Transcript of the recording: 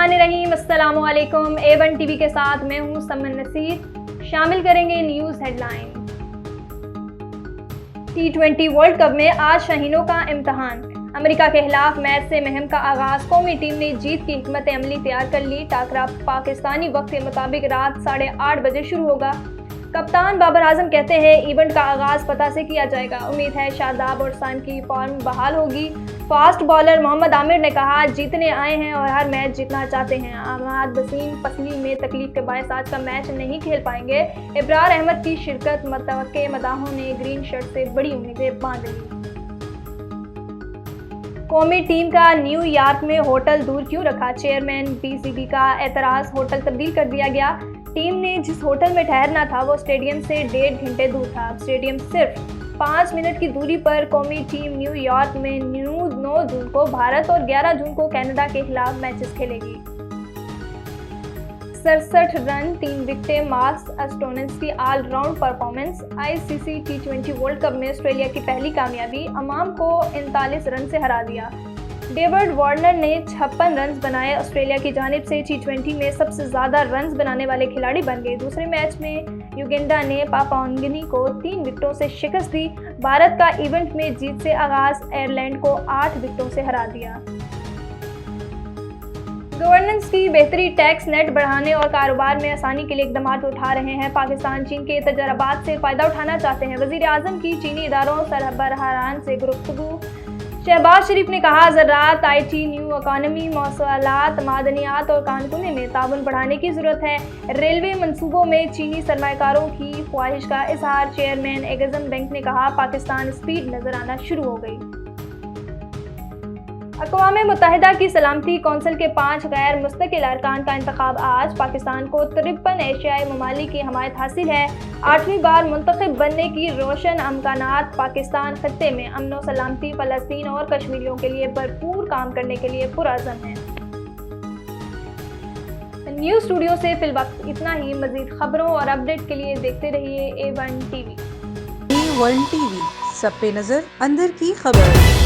बिस्मिल्लाहिर्रहमानिर्रहीम। अस्सलामुअलैकुम। A1 TV के साथ मैं हूं समन नसीर। शामिल करेंगे news headline. T20 world cup में आज शाहीनों का इम्तहान। अमेरिका के खिलाफ मैच से मुहिम का आगाज। कौमी टीम ने जीत की हिकमत अमली तैयार कर ली। टाकरा पाकिस्तानी वक्त के मुताबिक रात 8:30 बजे शुरू होगा। कप्तान बाबर आजम कहते हैं इवेंट का आगाज पता से किया जाएगा। उम्मीद है शादाब और साइम की फॉर्म बहाल होगी। फास्ट बॉलर मोहम्मद आमिर ने कहा जीतने आए हैं और हर मैच जीतना चाहते हैं। अहमद वसीम पसली में तकलीफ के बायस आज का मैच नहीं खेल पाएंगे। इब्रार अहमद की शिरकत मुतवक्के मदाहों ने ग्रीन शर्ट से बड़ी उम्मीदें बांध ली। कौमी टीम का न्यूयॉर्क में होटल दूर क्यों रखा? चेयरमैन बीसीबी का एतराज़। होटल तब्दील कर दिया गया। टीम ने जिस होटल में ठहरना था वो स्टेडियम से 1.5 घंटे दूर था। अब स्टेडियम सिर्फ 5 मिनट की दूरी पर। कौमी टीम न्यूयॉर्क में 9 जून को भारत और 11 जून को कनाडा के खिलाफ मैचेस खेलेगी। 67 रन 3 विकेटें मार्क्स एस्टोनिस की all round performance. ICC T20 world cup में ऑस्ट्रेलिया की पहली कामयाबी। अमाम को 39 रन से हरा दिया। डेविड वार्नर ने 56 रन बनाए। ऑस्ट्रेलिया की जानिब से T20 में सबसे ज़्यादा रन बनाने वाले खिलाड़ी बन गए। दूसरे मैच में युगांडा ने पापुआ न्यू को 3 विकेटों से शिकस्त दी। भारत का इवेंट में जीत से आगाज। आयरलैंड को 8 विकेटों से हरा दिया। गवर्नेंस की बेहतरी, टैक्स नेट बढ़ाने और कारोबार में आसानी के लिए इकदाम उठा रहे हैं। पाकिस्तान चीन के तजर्बात से फ़ायदा उठाना चाहते हैं। वज़ीर आज़म की चीनी इदारों सरबराहान से गुफ्तगू। शहबाज शरीफ ने कहा ज़राअत, IT, न्यू इकॉनमी, मौसूलात, मादनियात और कानूनी में ताउन बढ़ाने की ज़रूरत है। रेलवे मंसूबों में चीनी सरमायाकारों की ख्वाहिश का इजहार। चेयरमैन एग्जिम बैंक ने कहा पाकिस्तान स्पीड नजर आना शुरू हो गई। अक़वाम मुत्तहिदा की सलामती कौंसिल के 5 गैर मुस्तकिल अरकान का इंतखाब आज। पाकिस्तान को 53 एशियाई ममालिक की हमायत हासिल है। 8वीं बार मुंतखब बनने की रोशन अमकानात। पाकिस्तान खत्ते में अमन व सलामती, फ़लस्तीन और कश्मीरियों के लिए भरपूर काम करने के लिए पुरअज़म है। न्यूज़ स्टूडियो से फिलवक्त इतना ही। मज़ीद खबरों और अपडेट के लिए देखते रहिए A1 टीवी। A1 टीवी, सब पे नजर, अंदर की खबर।